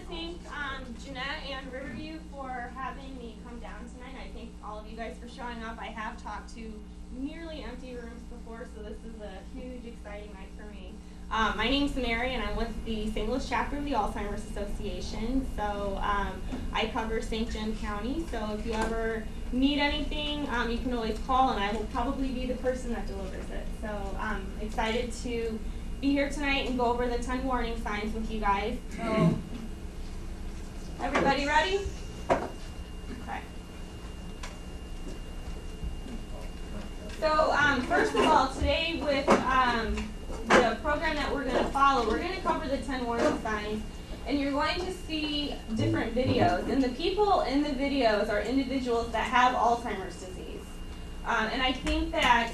thank Jeanette and Riverview for having me come down tonight. I thank all of you guys for showing up. I have talked to nearly empty rooms before, so this is a huge, exciting night for me. My name's Mary, and I'm with the St. Louis chapter of the Alzheimer's Association. So I cover St. John County. So if you ever need anything, you can always call, and I will probably be the person that delivers it. So I'm excited to be here tonight and go over the 10 warning signs with you guys. So, everybody ready? Okay. So, first of all, today with the program that we're going to follow, we're going to cover the 10 warning signs, and you're going to see different videos. And the people in the videos are individuals that have Alzheimer's disease. And I think that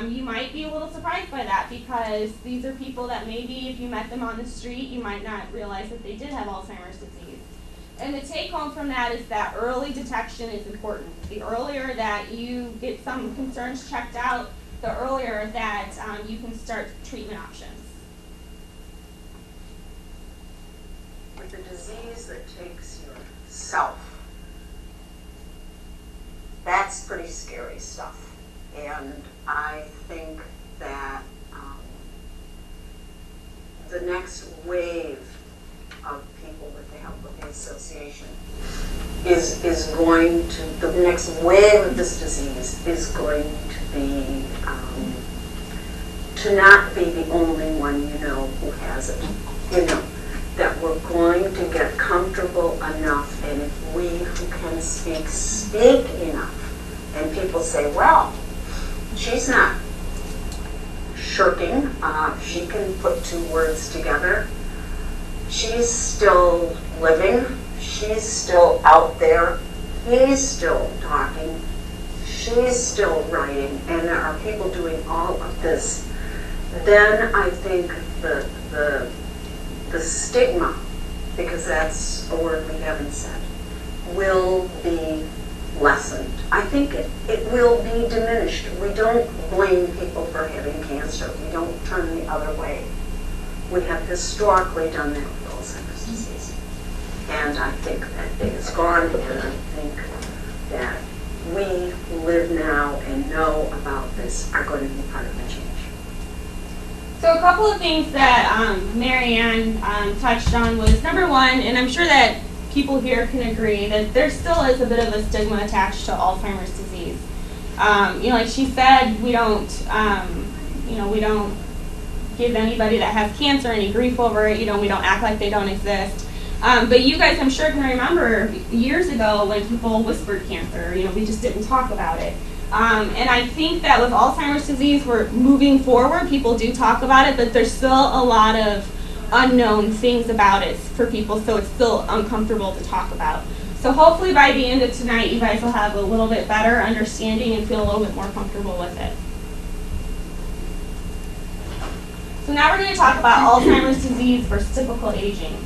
you might be a little surprised by that, because these are people that maybe if you met them on the street, you might not realize that they did have Alzheimer's disease. And the take home from that is that early detection is important. The earlier that you get some concerns checked out, the earlier that you can start treatment options. With a disease that takes yourself, that's pretty scary stuff. And I think that the next wave of people that they help with the association is going to, the next wave of this disease is going to be to not be the only one you know who has it. You know, that we're going to get comfortable enough, and if we who can speak enough, and people say, well, she's not shirking, she can put two words together, she's still living, she's still out there, he's still talking, she's still writing, and there are people doing all of this, then I think the stigma, because that's a word we haven't said, will be lessened. I think it will be diminished. We don't blame people for having cancer. We don't turn the other way. We have historically done that with Alzheimer's disease. And I think that day is gone, and I think that we who live now and know about this are going to be part of the change. So a couple of things that Mary Ann touched on was, number one, and I'm sure that people here can agree, that there still is a bit of a stigma attached to Alzheimer's disease. Like she said, we don't give anybody that has cancer any grief over it. We don't act like they don't exist. But you guys, I'm sure, can remember years ago when people whispered cancer. We just didn't talk about it. And I think that with Alzheimer's disease, we're moving forward. People do talk about it, but there's still a lot of unknown things about it for people, so it's still uncomfortable to talk about. So hopefully by the end of tonight, you guys will have a little bit better understanding and feel a little bit more comfortable with it. So now we're going to talk about Alzheimer's disease versus typical aging.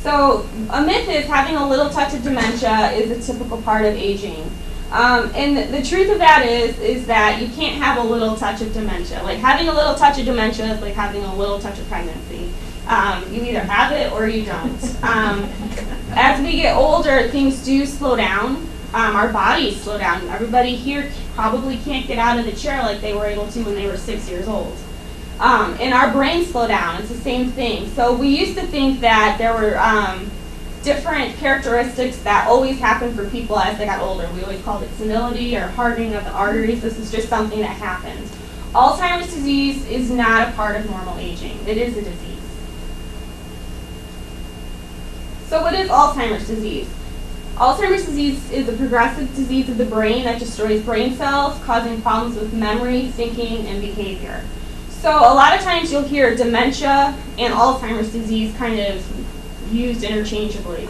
So a myth is having a little touch of dementia is a typical part of aging. And the truth of that is that you can't have a little touch of dementia. Like having a little touch of dementia is like having a little touch of pregnancy. You either have it or you don't. As we get older, things do slow down. Our bodies slow down. Everybody here probably can't get out of the chair like they were able to when they were 6 years old. And our brains slow down. It's the same thing. So we used to think that there were different characteristics that always happen for people as they got older. We always called it senility or hardening of the arteries. This is just something that happens. Alzheimer's disease is not a part of normal aging. It is a disease. So what is Alzheimer's disease? Alzheimer's disease is a progressive disease of the brain that destroys brain cells, causing problems with memory, thinking, and behavior. So a lot of times you'll hear dementia and Alzheimer's disease kind of used interchangeably.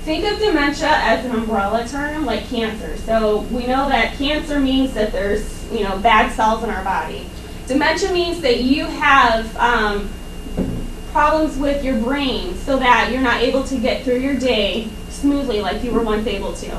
Think of dementia as an umbrella term, like cancer. So we know that cancer means that there's bad cells in our body. Dementia means that you have problems with your brain so that you're not able to get through your day smoothly like you were once able to.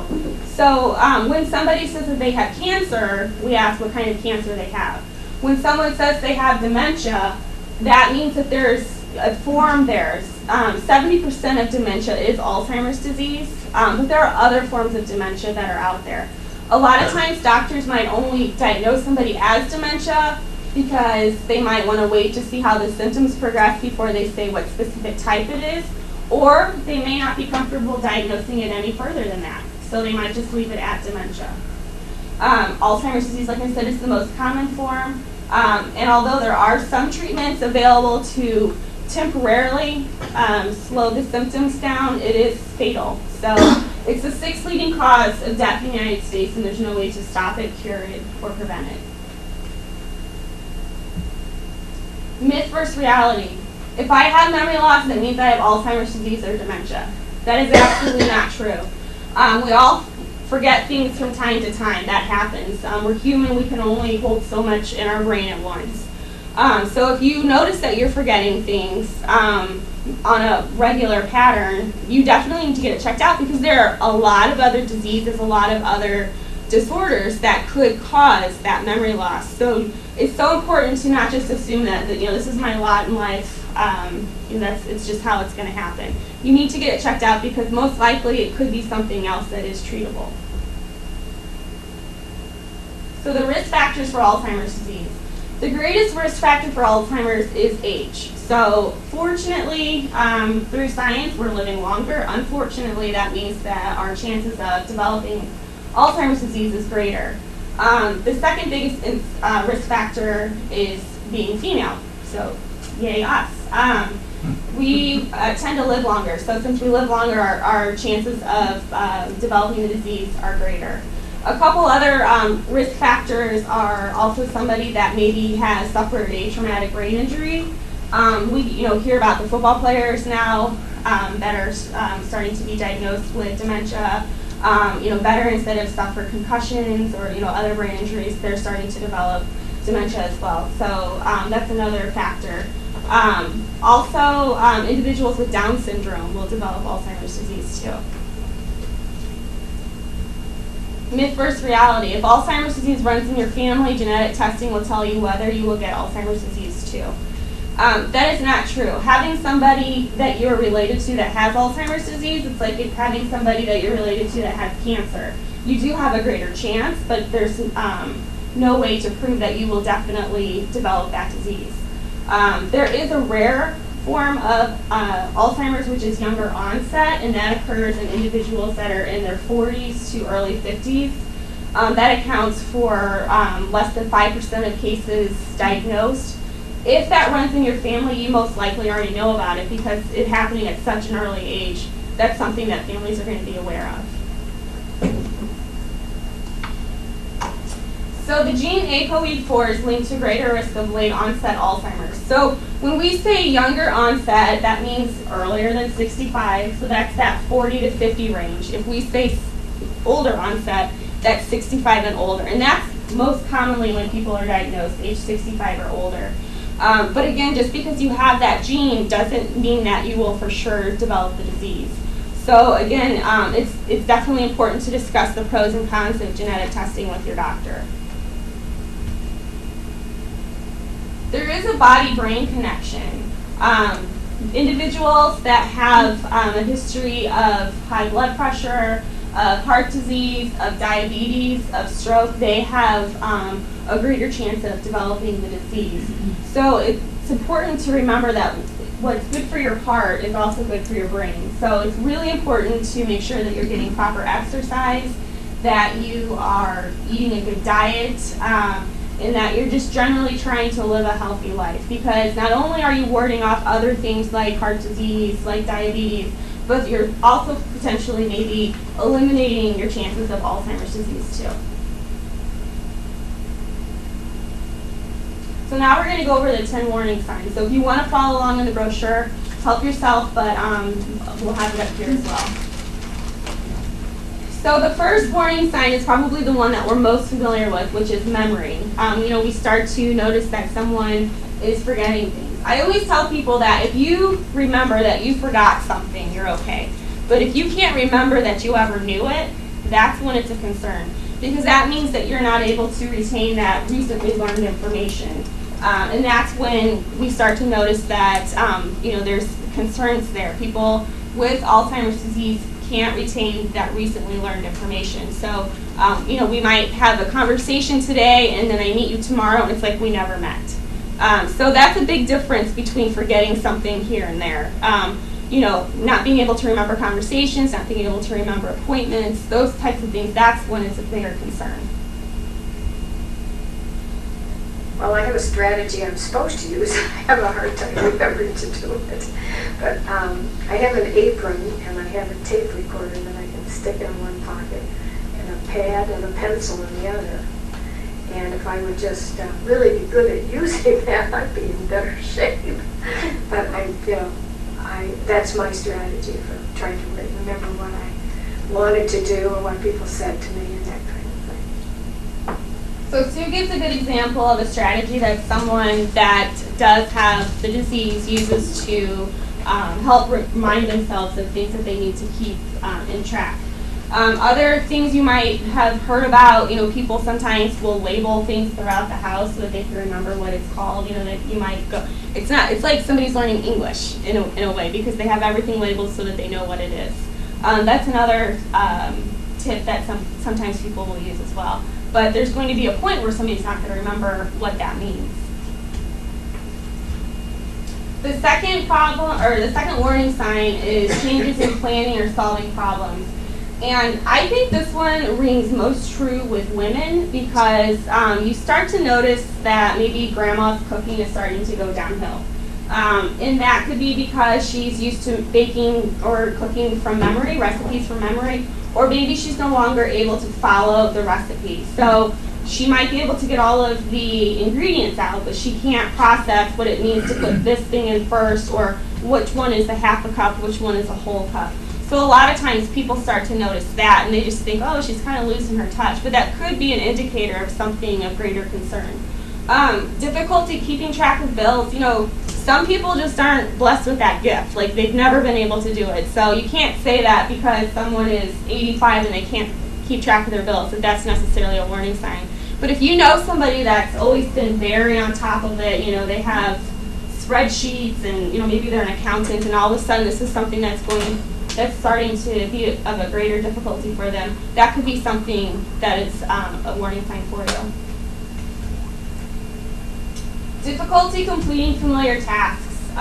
So when somebody says that they have cancer, we ask what kind of cancer they have. When someone says they have dementia, that means that there's form there. 70% of dementia is Alzheimer's disease, but there are other forms of dementia that are out there. A lot of times doctors might only diagnose somebody as dementia because they might want to wait to see how the symptoms progress before they say what specific type it is, or they may not be comfortable diagnosing it any further than that, so they might just leave it at dementia. Alzheimer's disease, like I said, is the most common form, and although there are some treatments available to temporarily slow the symptoms down, it is fatal. So it's the 6th leading cause of death in the United States, and there's no way to stop it, cure it, or prevent it. Myth versus reality. If I have memory loss, that means I have Alzheimer's disease or dementia. That is absolutely not true. We all forget things from time to time. That happens. We're human. We can only hold so much in our brain at once. So if you notice that you're forgetting things on a regular pattern, you definitely need to get it checked out, because there are a lot of other diseases, a lot of other disorders that could cause that memory loss. So it's so important to not just assume that this is my lot in life. It's just how it's going to happen. You need to get it checked out, because most likely it could be something else that is treatable. So the risk factors for Alzheimer's disease. The greatest risk factor for Alzheimer's is age. So fortunately, through science, we're living longer. Unfortunately, that means that our chances of developing Alzheimer's disease is greater. The second biggest risk factor is being female. So yay us. We tend to live longer. So since we live longer, our chances of developing the disease are greater. A couple other risk factors are also somebody that maybe has suffered a traumatic brain injury. We hear about the football players now that are starting to be diagnosed with dementia. Veterans that have suffered concussions or other brain injuries, they're starting to develop dementia as well. So that's another factor. Also, individuals with Down syndrome will develop Alzheimer's disease too. Myth versus reality. If Alzheimer's disease runs in your family, genetic testing will tell you whether you will get Alzheimer's disease too. That is not true. Having somebody that you're related to that has Alzheimer's disease, it's like having somebody that you're related to that has cancer. You do have a greater chance, but there's no way to prove that you will definitely develop that disease. There is a rare form of Alzheimer's, which is younger onset, and that occurs in individuals that are in their 40s to early 50s. That accounts for less than 5% of cases diagnosed. If that runs in your family, you most likely already know about it, because it's happening at such an early age. That's something that families are going to be aware of. So the gene ApoE4 is linked to greater risk of late onset Alzheimer's. So when we say younger onset, that means earlier than 65, so that's that 40 to 50 range. If we say older onset, that's 65 and older. And that's most commonly when people are diagnosed, age 65 or older. But again, just because you have that gene doesn't mean that you will for sure develop the disease. So again, it's definitely important to discuss the pros and cons of genetic testing with your doctor. There is a body-brain connection. Individuals that have a history of high blood pressure, of heart disease, of diabetes, of stroke, they have a greater chance of developing the disease. So it's important to remember that what's good for your heart is also good for your brain. So it's really important to make sure that you're getting proper exercise, that you are eating a good diet, and that you're just generally trying to live a healthy life. Because not only are you warding off other things like heart disease, like diabetes, but you're also potentially maybe eliminating your chances of Alzheimer's disease too. So now we're going to go over the 10 warning signs. So if you want to follow along in the brochure, help yourself, but we'll have it up here as well. So the first warning sign is probably the one that we're most familiar with, which is memory. We start to notice that someone is forgetting things. I always tell people that if you remember that you forgot something, you're okay. But if you can't remember that you ever knew it, that's when it's a concern. Because that means that you're not able to retain that recently learned information. And that's when we start to notice that, there's concerns there. People with Alzheimer's disease can't retain that recently learned information. So, we might have a conversation today and then I meet you tomorrow and it's like we never met. So that's a big difference between forgetting something here and there. Not being able to remember conversations, not being able to remember appointments, those types of things, that's when it's a bigger concern. Well, I have a strategy I'm supposed to use. I have a hard time remembering to do it. But I have an apron and I have a tape recorder that I can stick in one pocket and a pad and a pencil in the other. And if I would just really be good at using that, I'd be in better shape. But that's my strategy for trying to remember what I wanted to do or what people said to me and that kind of thing. So Sue gives a good example of a strategy that someone that does have the disease uses to help remind themselves of things that they need to keep in track. Other things you might have heard about, people sometimes will label things throughout the house so that they can remember what it's called. That you might go, it's like somebody's learning English in a way because they have everything labeled so that they know what it is. That's another tip that sometimes people will use as well. But there's going to be a point where somebody's not going to remember what that means. The second problem, or the second warning sign, is changes in planning or solving problems. And I think this one rings most true with women because you start to notice that maybe grandma's cooking is starting to go downhill. And that could be because she's used to baking or cooking from memory, recipes from memory, or maybe she's no longer able to follow the recipe. So she might be able to get all of the ingredients out, but she can't process what it means to put this thing in first, or which one is a half a cup, which one is a whole cup. So a lot of times people start to notice that and they just think, oh, she's kind of losing her touch, but that could be an indicator of something of greater concern. Difficulty keeping track of bills. Some people just aren't blessed with that gift. Like, they've never been able to do it. So you can't say that because someone is 85 and they can't keep track of their bills, that that's necessarily a warning sign. But if you know somebody that's always been very on top of it, they have spreadsheets and, maybe they're an accountant and all of a sudden this is something that's starting to be of a greater difficulty for them, that could be something that is a warning sign for you. Difficulty completing familiar tasks.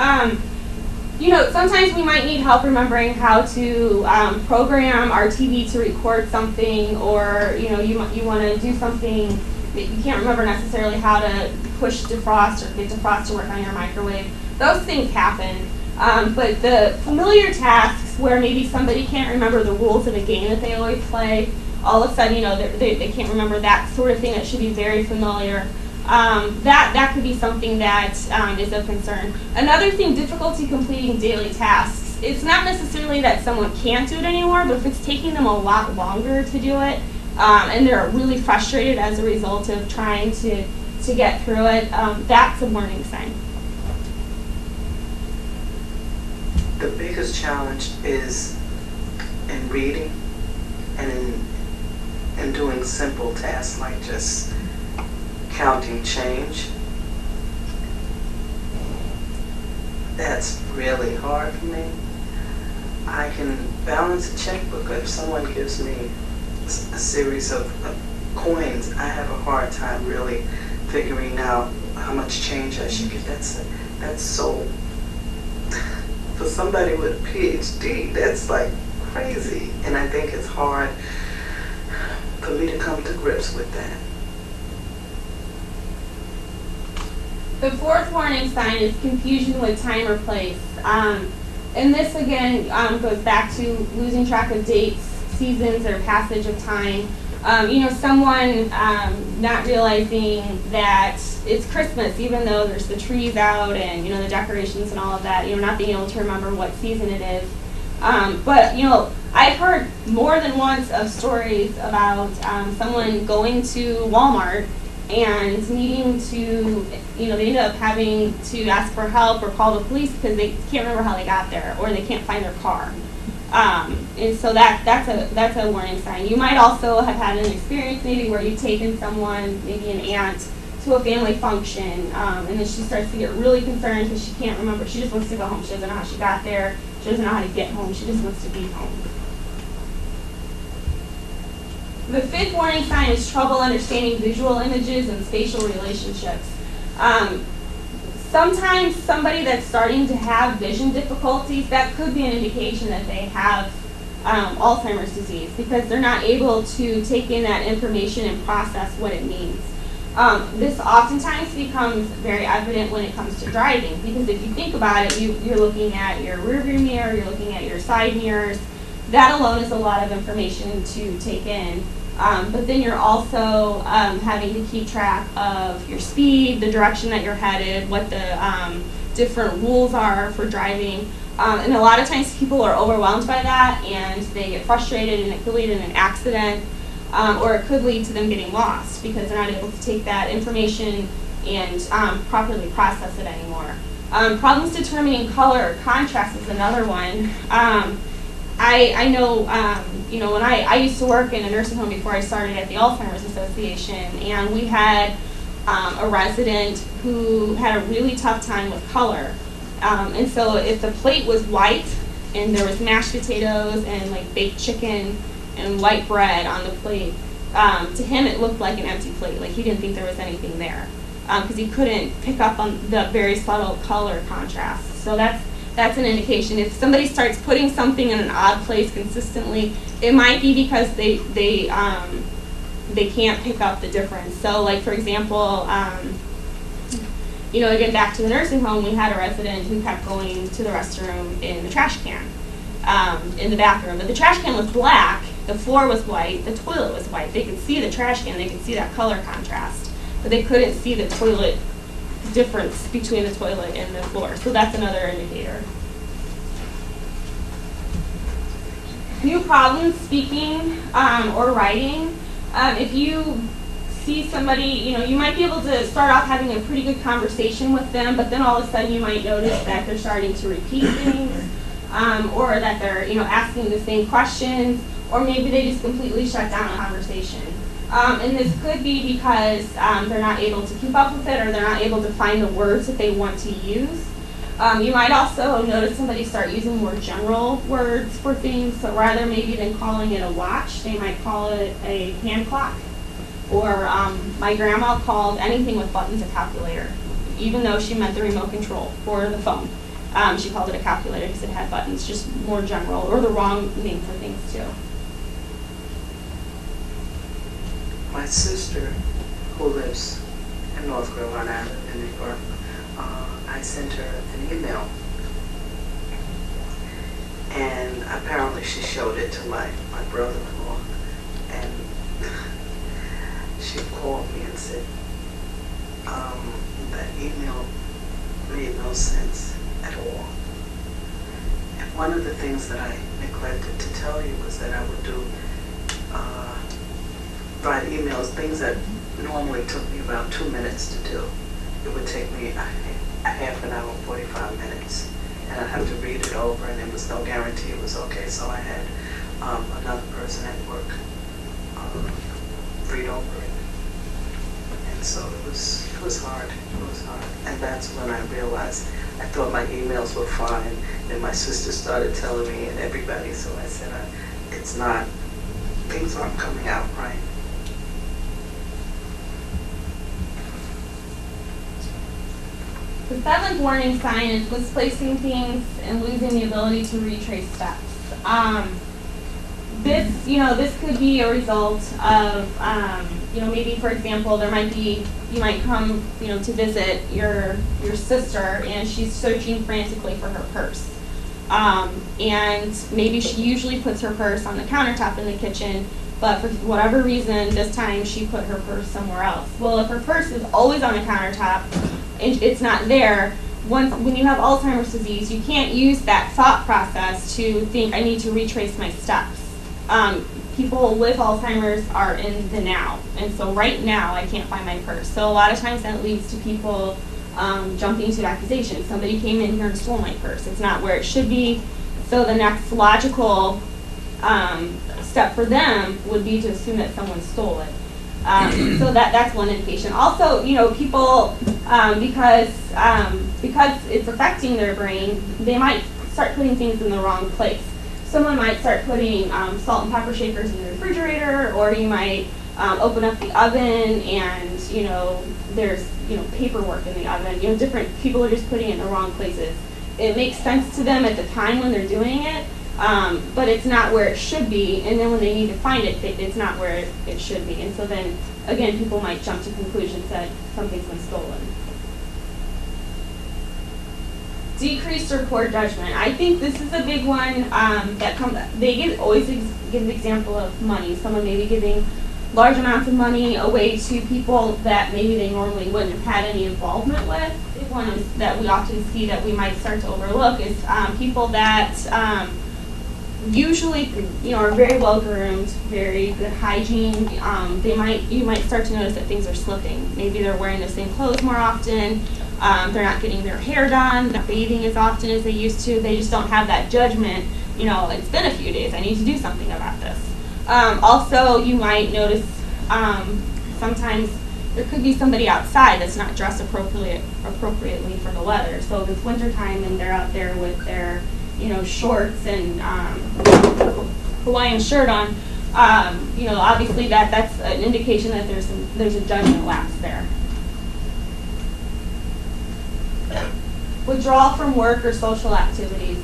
Sometimes we might need help remembering how to program our TV to record something, or you want to do something that you can't remember necessarily how to push defrost or get defrost to work on your microwave. Those things happen. But the familiar tasks where maybe somebody can't remember the rules of a game that they always play, all of a sudden, they can't remember that sort of thing that should be very familiar. That could be something that is of concern. Another thing, difficulty completing daily tasks. It's not necessarily that someone can't do it anymore, but if it's taking them a lot longer to do it, and they're really frustrated as a result of trying to get through it, that's a warning sign. The biggest challenge is in reading and in doing simple tasks like just counting change. That's really hard for me. I can balance a checkbook, but if someone gives me a series of coins, I have a hard time really figuring out how much change I should get. That's so, for somebody with a PhD, that's like crazy. And I think it's hard for me to come to grips with that. The fourth warning sign is confusion with time or place. And this again goes back to losing track of dates, seasons, or passage of time. Someone not realizing that it's Christmas, even though there's the trees out and, the decorations and all of that, not being able to remember what season it is. But I've heard more than once of stories about someone going to Walmart and needing to, they end up having to ask for help or call the police because they can't remember how they got there, or they can't find their car. And so that's a warning sign. You might also have had an experience maybe where you've taken someone, maybe an aunt, to a family function, and then she starts to get really concerned because she can't remember. She just wants to go home. She doesn't know how she got there. She doesn't know how to get home. She just wants to be home. The fifth warning sign is trouble understanding visual images and spatial relationships. Sometimes somebody that's starting to have vision difficulties, that could be an indication that they have Alzheimer's disease, because they're not able to take in that information and process what it means. This oftentimes becomes very evident when it comes to driving, because if you think about it, you're looking at your rearview mirror, you're looking at your side mirrors. That alone is a lot of information to take in. But then you're also having to keep track of your speed, the direction that you're headed, what the different rules are for driving. And a lot of times people are overwhelmed by that and they get frustrated, and it could lead in an accident, or it could lead to them getting lost because they're not able to take that information and properly process it anymore. Problems determining color or contrast is another one. I know, when I used to work in a nursing home before I started at the Alzheimer's Association, and we had a resident who had a really tough time with color. And so if the plate was white and there was mashed potatoes and like baked chicken and white bread on the plate, to him it looked like an empty plate. Like he didn't think there was anything there because he couldn't pick up on the very subtle color contrast. So that's an indication. If somebody starts putting something in an odd place consistently, it might be because they can't pick up the difference. So like for example, again back to the nursing home, we had a resident who kept going to the restroom in the trash can in the bathroom. But the trash can was black, the floor was white, the toilet was white. They could see the trash can, they could see that color contrast, but they couldn't see the toilet difference between the toilet and the floor. So that's another indicator. New problems speaking or writing. If you see somebody, you might be able to start off having a pretty good conversation with them, but then all of a sudden you might notice that they're starting to repeat things, or that they're asking the same questions, or maybe they just completely shut down a conversation. And this could be because they're not able to keep up with it, or they're not able to find the words that they want to use. You might also notice somebody start using more general words for things. So rather maybe than calling it a watch, they might call it a hand clock. Or my grandma called anything with buttons a calculator, even though she meant the remote control for the phone. She called it a calculator because it had buttons, just more general, or the wrong name for things too. My sister, who lives in North Carolina, I live in New York, I sent her an email. And apparently she showed it to my brother-in-law. And she called me and said, that email made no sense at all. And one of the things that I neglected to tell you was that I would do write emails, things that normally took me about 2 minutes to do. It would take me a half an hour, 45 minutes. And I'd have to read it over, and there was no guarantee it was okay. So I had another person at work read over it. And so it was hard. It was hard. And that's when I realized I thought my emails were fine. Then my sister started telling me, and everybody, so I said, it's not, things aren't coming out right. The seventh warning sign is misplacing things and losing the ability to retrace steps. This could be a result of, maybe for example, you might come, to visit your sister, and she's searching frantically for her purse. And maybe she usually puts her purse on the countertop in the kitchen, but for whatever reason, this time she put her purse somewhere else. Well, if her purse is always on the countertop, and it's not there, when you have Alzheimer's disease, you can't use that thought process to think, I need to retrace my steps. People with Alzheimer's are in the now, and so right now I can't find my purse. So a lot of times that leads to people jumping to accusations. Somebody came in here and stole my purse. It's not where it should be. So the next logical step for them would be to assume that someone stole it. So that's one indication. Also, people, because it's affecting their brain, they might start putting things in the wrong place. Someone might start putting salt and pepper shakers in the refrigerator, or you might open up the oven and, there's, paperwork in the oven. Different people are just putting it in the wrong places. It makes sense to them at the time when they're doing it, but it's not where it should be, and then when they need to find it, it's not where it should be. And so then, again, people might jump to conclusions that something's been stolen. Decreased or poor judgment. I think this is a big one they always give the example of money. Someone maybe giving large amounts of money away to people that maybe they normally wouldn't have had any involvement with. One is that we often see that we might start to overlook is people that usually are very well groomed, very good hygiene. You might start to notice that things are slipping. Maybe they're wearing the same clothes more often. They're not getting their hair done, they're not bathing as often as they used to. They just don't have that judgment, it's been a few days, I need to do something about this. Also, you might notice sometimes there could be somebody outside that's not dressed appropriately for the weather. So it's wintertime and they're out there with their shorts and Hawaiian shirt on. Obviously that's an indication that there's a judgment lapse there. Withdrawal from work or social activities.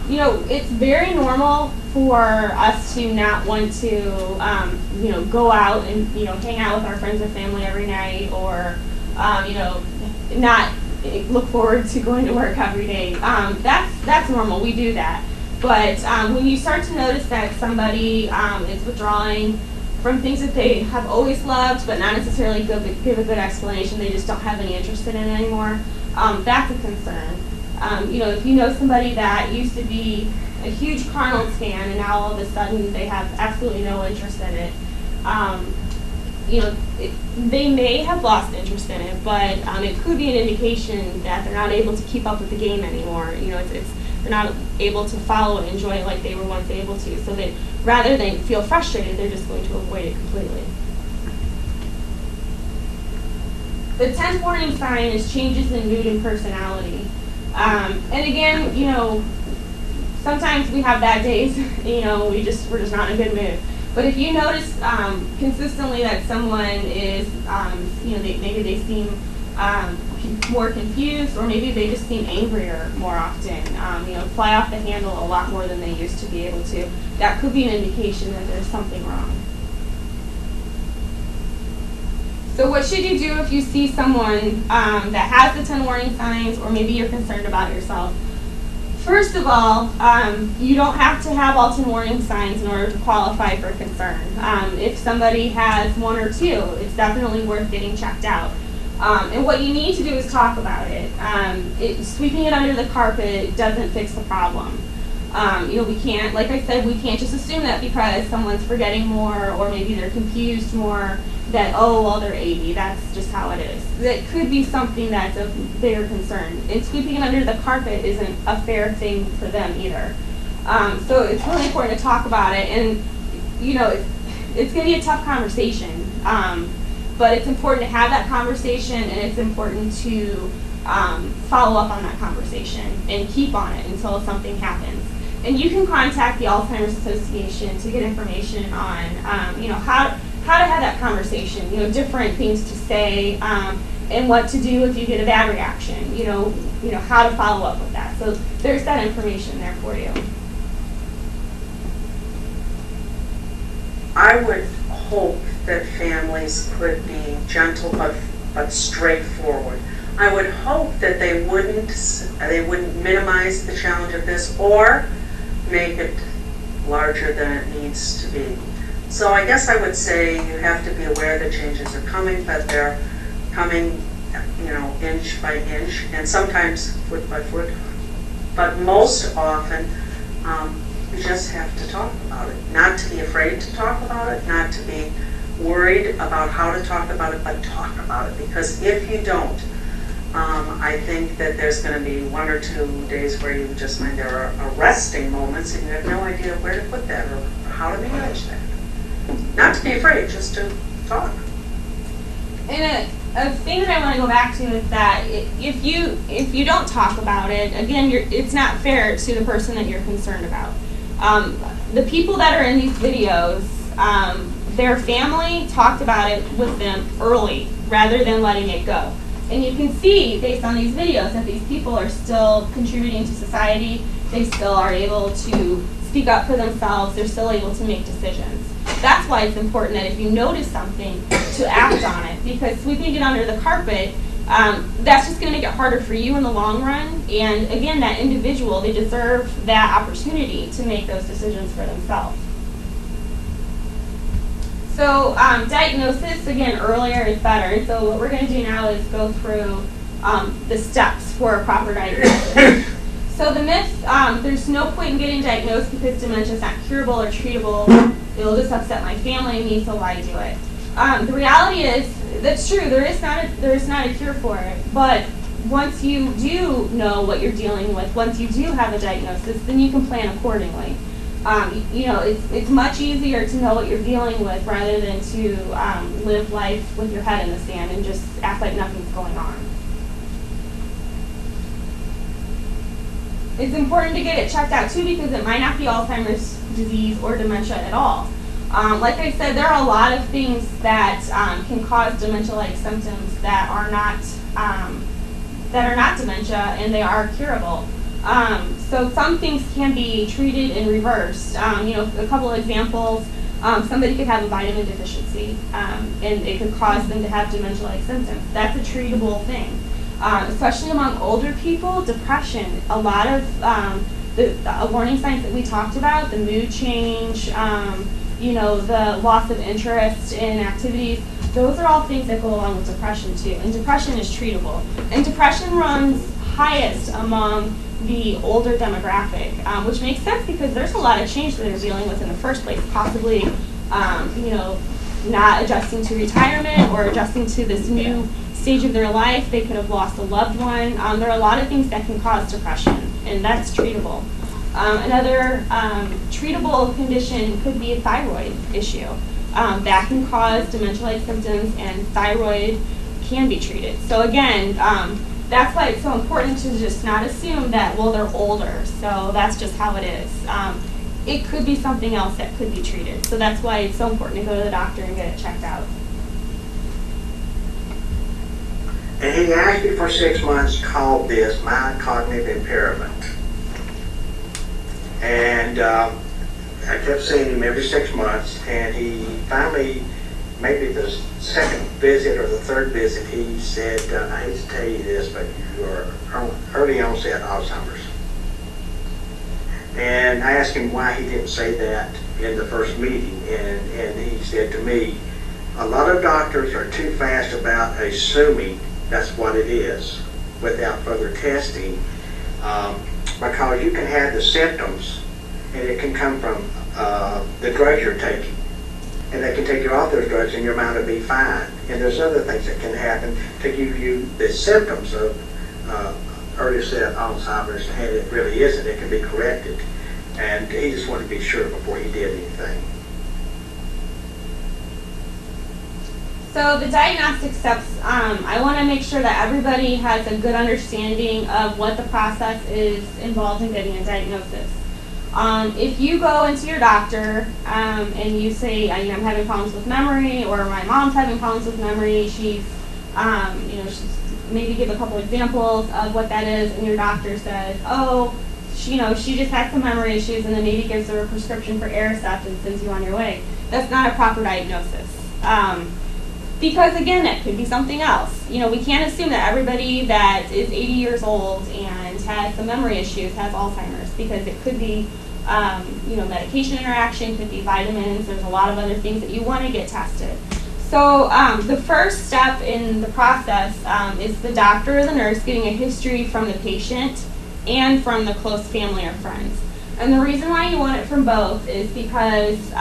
It's very normal for us to not want to, go out and, hang out with our friends and family every night, or, not look forward to going to work every day. That's normal. We do that. But when you start to notice that somebody is withdrawing from things that they have always loved, but not necessarily give a good explanation, they just don't have any interest in it anymore, that's a concern. If you know somebody that used to be a huge Arnold's fan and now all of a sudden they have absolutely no interest in it, they may have lost interest in it, but it could be an indication that they're not able to keep up with the game anymore. They're not able to follow and enjoy it like they were once able to. So that rather than feel frustrated, they're just going to avoid it completely. The 10th warning sign is changes in mood and personality. And again, sometimes we have bad days, we're just not in a good mood. But if you notice consistently that someone is, maybe they seem more confused, or maybe they just seem angrier more often, fly off the handle a lot more than they used to be able to, that could be an indication that there's something wrong. So what should you do if you see someone that has the 10 warning signs, or maybe you're concerned about yourself? First of all, you don't have to have all 10 warning signs in order to qualify for concern. If somebody has 1 or 2, it's definitely worth getting checked out. And what you need to do is talk about it. Sweeping it under the carpet doesn't fix the problem. We can't, like I said, we can't just assume that because someone's forgetting more, or maybe they're confused more, that, they're 80, that's just how it is. That could be something that's a bigger concern. And sweeping it under the carpet isn't a fair thing for them either. So it's really important to talk about it, and, it's going to be a tough conversation. But it's important to have that conversation, and it's important to follow up on that conversation and keep on it until something happens. And you can contact the Alzheimer's Association to get information on, how to have that conversation, different things to say, and what to do if you get a bad reaction, how to follow up with that. So there's that information there for you. I would hope that families could be gentle but straightforward. I would hope that they wouldn't minimize the challenge of this or make it larger than it needs to be. So I guess I would say you have to be aware that changes are coming, but they're coming, inch by inch, and sometimes foot by foot. But most often, you just have to talk about it. Not to be afraid to talk about it, not to be worried about how to talk about it, but talk about it. Because if you don't, I think that there's going to be 1 or 2 days where you just find there are arresting moments and you have no idea where to put that or how to manage that. Not to be afraid, just to talk. And a thing that I want to go back to is that if you don't talk about it, again, it's not fair to the person that you're concerned about. The people that are in these videos, their family talked about it with them early rather than letting it go. And you can see based on these videos that these people are still contributing to society. They still are able to speak up for themselves. They're still able to make decisions. That's why it's important that if you notice something, to act on it, because sweeping it under the carpet, that's just going to make it harder for you in the long run. And again, that individual, they deserve that opportunity to make those decisions for themselves. So diagnosis, again, earlier is better. So what we're going to do now is go through the steps for a proper diagnosis. So the myth, there's no point in getting diagnosed because dementia is not curable or treatable. It'll just upset my family and me, so why do it? The reality is, that's true, there is not a cure for it. But once you do know what you're dealing with, once you do have a diagnosis, then you can plan accordingly. It's much easier to know what you're dealing with rather than to live life with your head in the sand and just act like nothing's going on. It's important to get it checked out too because it might not be Alzheimer's disease or dementia at all. Like I said, there are a lot of things that can cause dementia-like symptoms that are not dementia, and they are curable. So some things can be treated and reversed. A couple of examples. Somebody could have a vitamin deficiency, and it could cause them to have dementia-like symptoms. That's a treatable thing. Especially among older people, depression, a lot of the warning signs that we talked about, the mood change, the loss of interest in activities, those are all things that go along with depression too. And depression is treatable. And depression runs highest among the older demographic, which makes sense because there's a lot of change that they're dealing with in the first place, possibly, not adjusting to retirement or adjusting to this new stage of their life. They could have lost a loved one. There are a lot of things that can cause depression, and that's treatable. Another treatable condition could be a thyroid issue. That can cause dementia-like symptoms, and thyroid can be treated. So again, that's why it's so important to just not assume that, well, they're older, so that's just how it is. It could be something else that could be treated. So that's why it's so important to go to the doctor and get it checked out. And he asked me for 6 months, called this mild cognitive impairment. And I kept seeing him every 6 months, and he finally, maybe the second visit or the third visit, he said, I hate to tell you this, but you are early onset Alzheimer's. And I asked him why he didn't say that in the first meeting, and he said to me, a lot of doctors are too fast about assuming that's what it is without further testing, because you can have the symptoms and it can come from the drugs you're taking, and they can take you off those drugs and your mind will be fine. And there's other things that can happen to give you the symptoms of early onset Alzheimer's, and it really isn't. It can be corrected, and he just wanted to be sure before he did anything. So the diagnostic steps, I want to make sure that everybody has a good understanding of what the process is involved in getting a diagnosis. If you go into your doctor and you say, I'm having problems with memory, or my mom's having problems with memory, she's maybe give a couple examples of what that is, and your doctor says, she just has some memory issues, and then maybe gives her a prescription for Aricept and sends you on your way. That's not a proper diagnosis. Because again, that could be something else. We can't assume that everybody that is 80 years old and has some memory issues has Alzheimer's, because it could be, medication interaction, could be vitamins. There's a lot of other things that you want to get tested. So the first step in the process is the doctor or the nurse getting a history from the patient and from the close family or friends. And the reason why you want it from both is because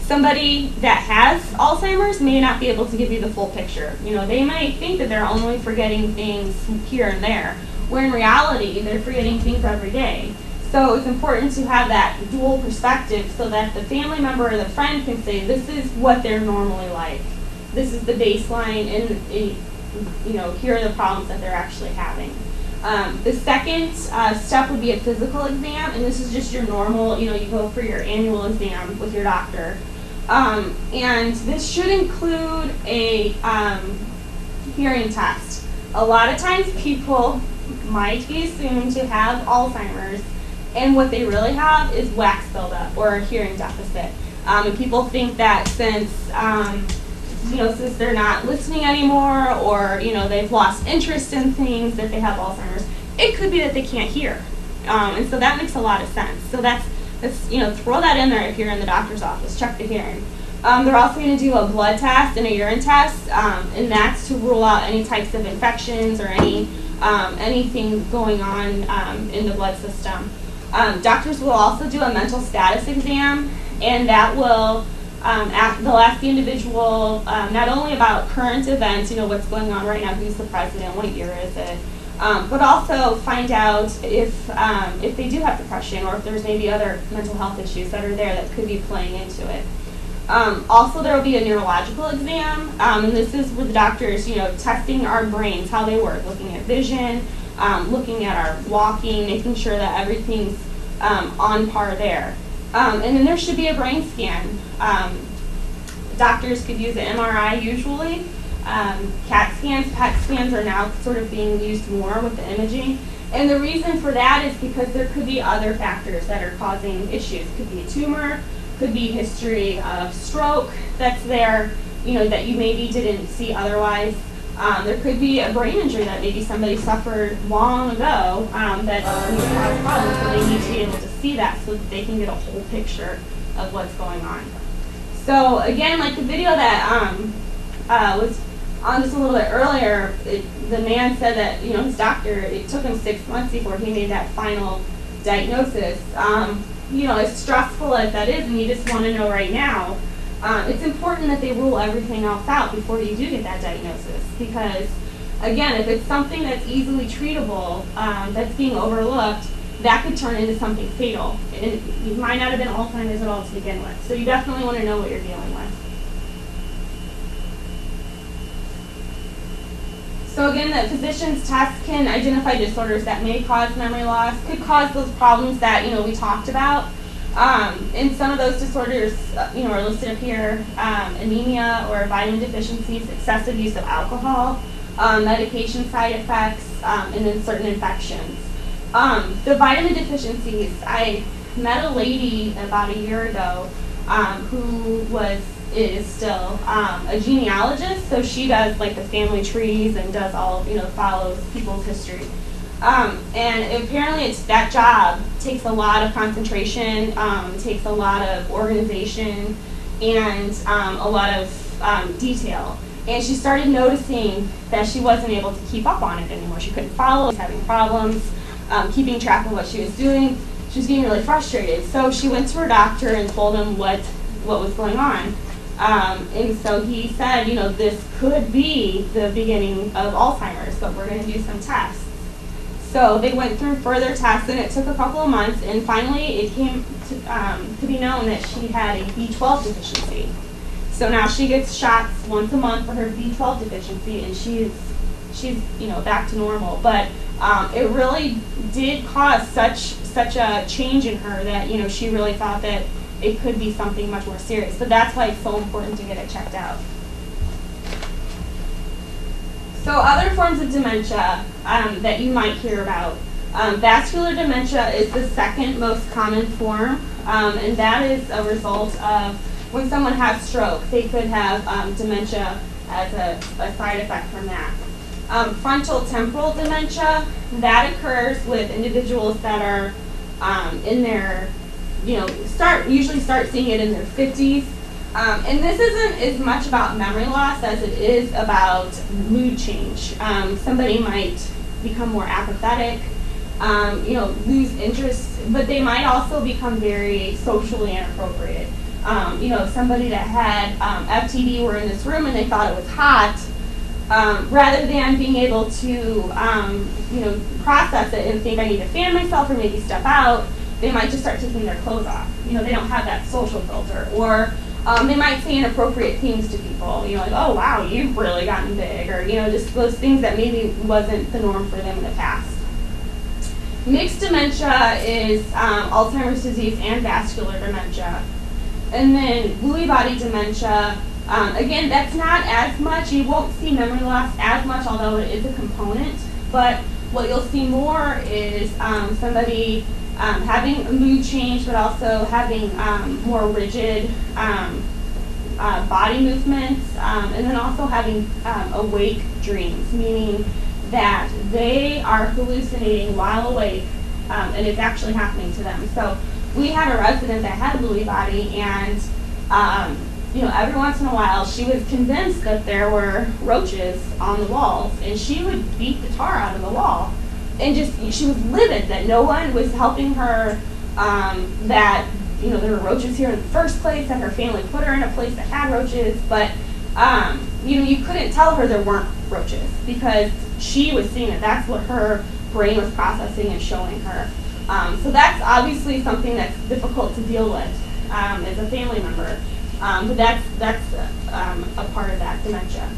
somebody that has Alzheimer's may not be able to give you the full picture. They might think that they're only forgetting things here and there, where in reality, they're forgetting things every day. So it's important to have that dual perspective so that the family member or the friend can say, this is what they're normally like. this is the baseline, and you know, here are the problems that they're actually having. The second step would be a physical exam, and this is just your normal, you know, you go for your annual exam with your doctor. And this should include a hearing test. A lot of times people might be assumed to have Alzheimer's, and what they really have is wax buildup or a hearing deficit. And people think that since you know, since they're not listening anymore, or you know, they've lost interest in things, that they have Alzheimer's. It could be that they can't hear, and so that makes a lot of sense. So that's you know, throw that in there if you're in the doctor's office. Check the hearing. They're also going to do a blood test and a urine test, and that's to rule out any types of infections or anything going on in the blood system. Doctors will also do a mental status exam, and that will they'll ask the individual not only about current events, you know, what's going on right now, who's the president, what year is it, but also find out if they do have depression, or if there's maybe other mental health issues that are there that could be playing into it. Also, there will be a neurological exam, and this is where the doctors, you know, testing our brains, how they work, looking at vision, looking at our walking, making sure that everything's on par there. And then there should be a brain scan. Doctors could use an MRI usually. CAT scans, PET scans are now sort of being used more with the imaging. And the reason for that is because there could be other factors that are causing issues. Could be a tumor, could be history of stroke that's there, you know, that you maybe didn't see otherwise. There could be a brain injury that maybe somebody suffered long ago that cause problems, so they need to be able to see that so that they can get a whole picture of what's going on. So again, like the video that was on just a little bit earlier, the man said that, you know, his doctor, it took him 6 months before he made that final diagnosis. You know, as stressful as that is, and you just want to know right now, it's important that they rule everything else out before you do get that diagnosis. Because, again, if it's something that's easily treatable, that's being overlooked, that could turn into something fatal. And it might not have been Alzheimer's at all to begin with. So you definitely want to know what you're dealing with. So again, the physician's test can identify disorders that may cause memory loss, could cause those problems that, you know, we talked about. And some of those disorders, you know, are listed up here: anemia or vitamin deficiencies, excessive use of alcohol, medication side effects, and then certain infections. The vitamin deficiencies, I met a lady about a year ago who is still a genealogist, so she does like the family trees and does all, you know, follows people's history. And apparently that job takes a lot of concentration, takes a lot of organization, and a lot of detail. And she started noticing that she wasn't able to keep up on it anymore. She couldn't follow, she was having problems keeping track of what she was doing. She was getting really frustrated. So she went to her doctor and told him what was going on. And so he said, you know, this could be the beginning of Alzheimer's, but we're going to do some tests. So they went through further tests, and it took a couple of months, and finally it came to be known that she had a B12 deficiency. So now she gets shots once a month for her B12 deficiency, and she's you know, back to normal. But it really did cause such a change in her that, you know, she really thought that it could be something much more serious. So that's why it's so important to get it checked out. So other forms of dementia that you might hear about. Vascular dementia is the second most common form, and that is a result of when someone has stroke. They could have dementia as a side effect from that. Frontal temporal dementia, that occurs with individuals that are in their, you know, usually start seeing it in their 50s. And this isn't as much about memory loss as it is about mood change. Somebody might become more apathetic, you know, lose interest, but they might also become very socially inappropriate. You know, somebody that had FTD were in this room and they thought it was hot, rather than being able to, you know, process it and think I need to fan myself or maybe step out, they might just start taking their clothes off. You know, they don't have that social filter. Or They might say inappropriate things to people, like, oh wow, you've really gotten big, or just those things that maybe wasn't the norm for them in the past. Mixed dementia is Alzheimer's disease and vascular dementia. And then Lewy body dementia, again, that's not as much. You won't see memory loss as much, although it is a component. But what you'll see more is somebody having a mood change, but also having more rigid body movements, and then also having awake dreams, meaning that they are hallucinating while awake, and it's actually happening to them. So we had a resident that had Lewy body, and every once in a while she was convinced that there were roaches on the walls, and she would beat the tar out of the wall. And she was livid that no one was helping her, that there were roaches here in the first place, that her family put her in a place that had roaches, but you couldn't tell her there weren't roaches because she was seeing it. That's what her brain was processing and showing her. So that's obviously something that's difficult to deal with as a family member, but that's a part of that dementia.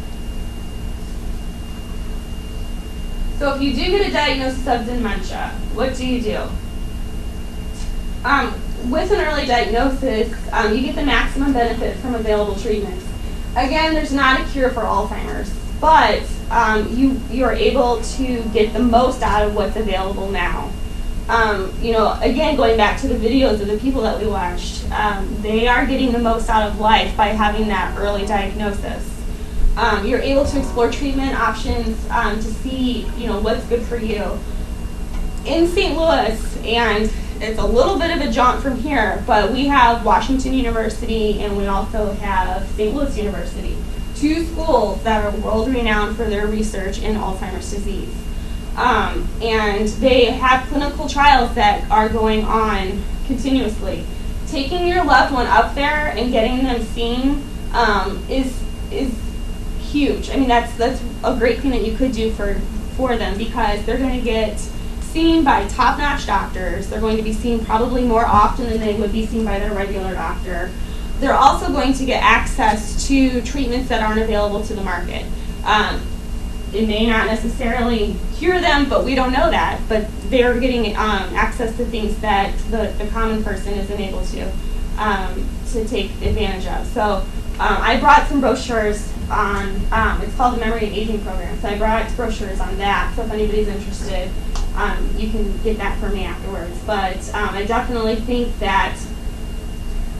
So if you do get a diagnosis of dementia, what do you do? With an early diagnosis, you get the maximum benefit from available treatments. Again, there's not a cure for Alzheimer's, but you are able to get the most out of what's available now. Again, going back to the videos of the people that we watched, they are getting the most out of life by having that early diagnosis. You're able to explore treatment options to see, what's good for you. In St. Louis, and it's a little bit of a jaunt from here, but we have Washington University and we also have St. Louis University, two schools that are world-renowned for their research in Alzheimer's disease. And they have clinical trials that are going on continuously. Taking your loved one up there and getting them seen is huge. I mean, that's a great thing that you could do for them, because they're going to get seen by top-notch doctors. They're going to be seen probably more often than they would be seen by their regular doctor. They're also going to get access to treatments that aren't available to the market. It may not necessarily cure them, but we don't know that. But they're getting access to things that the common person isn't able to take advantage of. So I brought some brochures on, it's called the Memory and Aging Program. So I brought brochures on that. So if anybody's interested, you can get that from me afterwards. But I definitely think that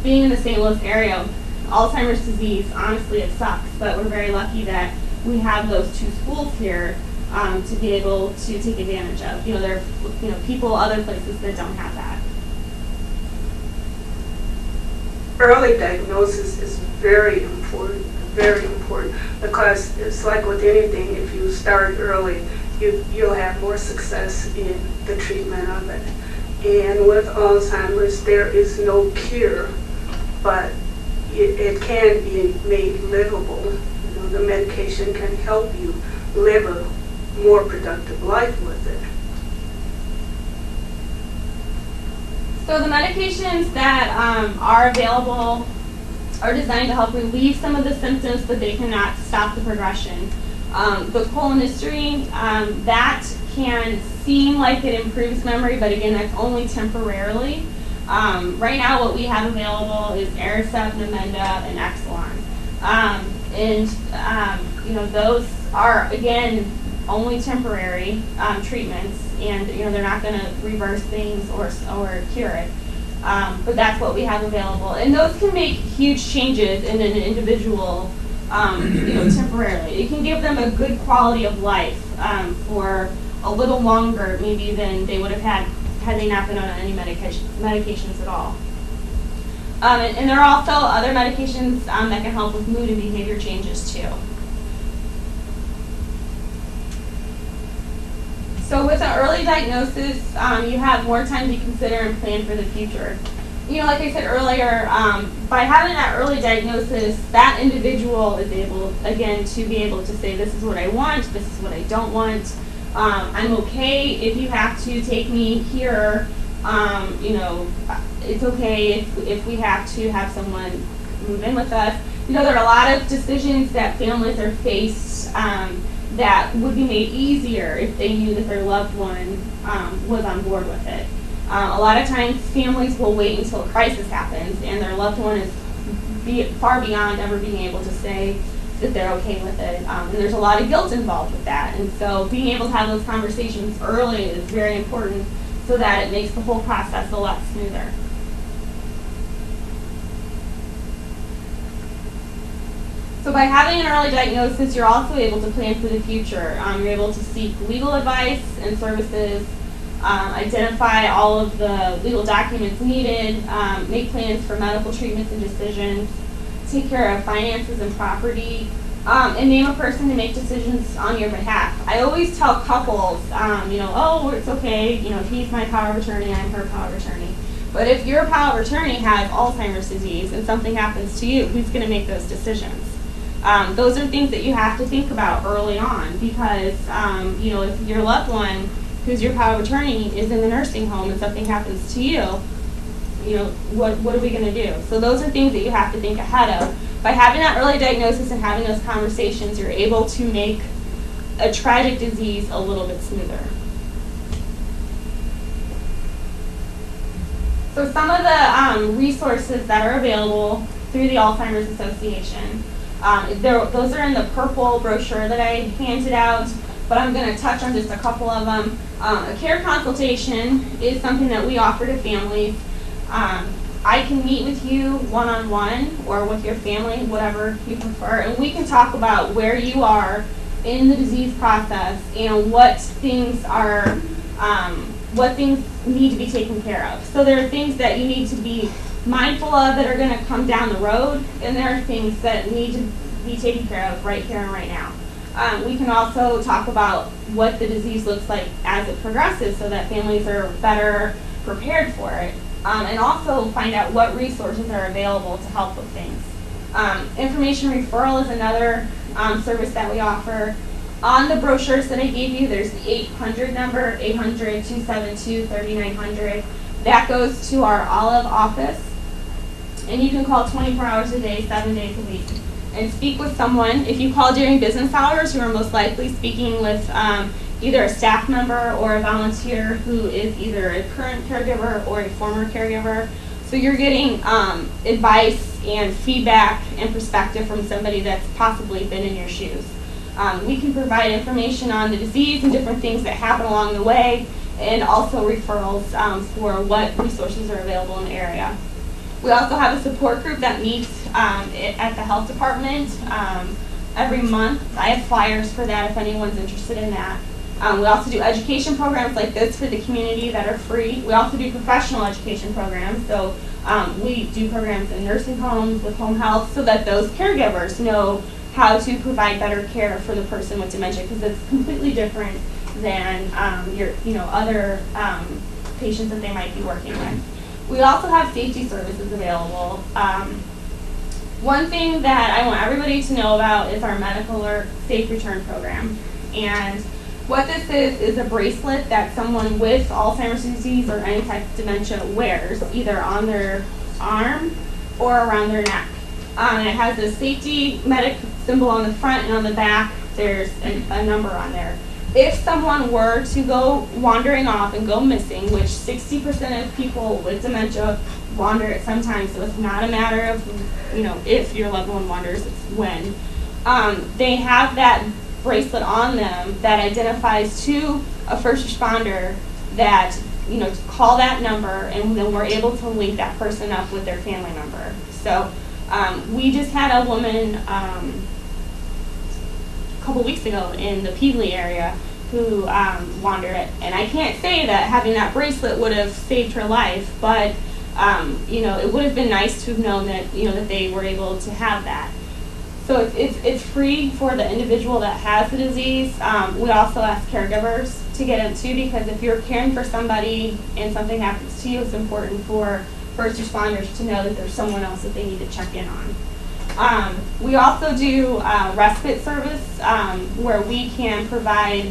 being in the St. Louis area, Alzheimer's disease, honestly, it sucks. But we're very lucky that we have those two schools here to be able to take advantage of. There are people other places that don't have that. Early diagnosis is very important, because it's like with anything, if you start early, you'll have more success in the treatment of it. And with Alzheimer's, there is no cure, but it can be made livable. The medication can help you live a more productive life with it. So the medications that are available are designed to help relieve some of the symptoms, but they cannot stop the progression. The cholinesterine, that can seem like it improves memory, but again, that's only temporarily. Right now, what we have available is Aricept, Namenda, and Exelon. Those are, again, only temporary treatments, and they're not going to reverse things or cure it. But that's what we have available, and those can make huge changes in an individual, temporarily. It can give them a good quality of life for a little longer, maybe than they would have had they not been on any medications at all. And there are also other medications that can help with mood and behavior changes too. So with an early diagnosis, you have more time to consider and plan for the future. Like I said earlier, by having that early diagnosis, that individual is able, again, to be able to say, this is what I want, this is what I don't want. I'm okay if you have to take me here. It's okay if we have to have someone, move in with us. You know, there are a lot of decisions that families are faced that would be made easier if they knew that their loved one was on board with it. A lot of times families will wait until a crisis happens and their loved one is far beyond ever being able to say that they're okay with it. And there's a lot of guilt involved with that. And so being able to have those conversations early is very important so that it makes the whole process a lot smoother. So by having an early diagnosis, you're also able to plan for the future. You're able to seek legal advice and services, identify all of the legal documents needed, make plans for medical treatments and decisions, take care of finances and property, and name a person to make decisions on your behalf. I always tell couples, oh, it's okay, he's my power of attorney, I'm her power of attorney. But if your power of attorney has Alzheimer's disease and something happens to you, who's going to make those decisions? Those are things that you have to think about early on because, if your loved one, who's your power of attorney, is in the nursing home and something happens to you, what are we going to do? So those are things that you have to think ahead of. By having that early diagnosis and having those conversations, you're able to make a tragic disease a little bit smoother. So some of the resources that are available through the Alzheimer's Association, those are in the purple brochure that I handed out, but I'm going to touch on just a couple of them. A care consultation is something that we offer to families. I can meet with you one-on-one or with your family, whatever you prefer, and we can talk about where you are in the disease process and what things need to be taken care of. So there are things that you need to be mindful of that are going to come down the road, and there are things that need to be taken care of right here and right now. We can also talk about what the disease looks like as it progresses so that families are better prepared for it, and also find out what resources are available to help with things. Information referral is another service that we offer. On the brochures that I gave you, there's the 800 number, 800-272-3900. That goes to our Olive office. And you can call 24 hours a day, 7 days a week, and speak with someone. If you call during business hours, you are most likely speaking with either a staff member or a volunteer who is either a current caregiver or a former caregiver. So you're getting advice and feedback and perspective from somebody that's possibly been in your shoes. We can provide information on the disease and different things that happen along the way, and also referrals for what resources are available in the area. We also have a support group that meets at the health department every month. I have flyers for that if anyone's interested in that. We also do education programs like this for the community that are free. We also do professional education programs. So we do programs in nursing homes with home health so that those caregivers know how to provide better care for the person with dementia, because it's completely different than your other patients that they might be working with. We also have safety services available. One thing that I want everybody to know about is our Medical Alert Safe Return program. And what this is a bracelet that someone with Alzheimer's disease or any type of dementia wears, either on their arm or around their neck. And it has a safety medic symbol on the front, and on the back there's a number on there. If someone were to go wandering off and go missing, which 60% of people with dementia wander at some time, so it's not a matter of if your loved one wanders, it's when. They have that bracelet on them that identifies to a first responder that to call that number, and then we're able to link that person up with their family member. So we just had a woman a couple weeks ago in the Peebly area who wandered it, and I can't say that having that bracelet would have saved her life, but it would have been nice to have known that that they were able to have that. So it's free for the individual that has the disease. We also ask caregivers to get it too, because if you're caring for somebody and something happens to you, it's important for first responders to know that there's someone else that they need to check in on. We also do respite service where we can provide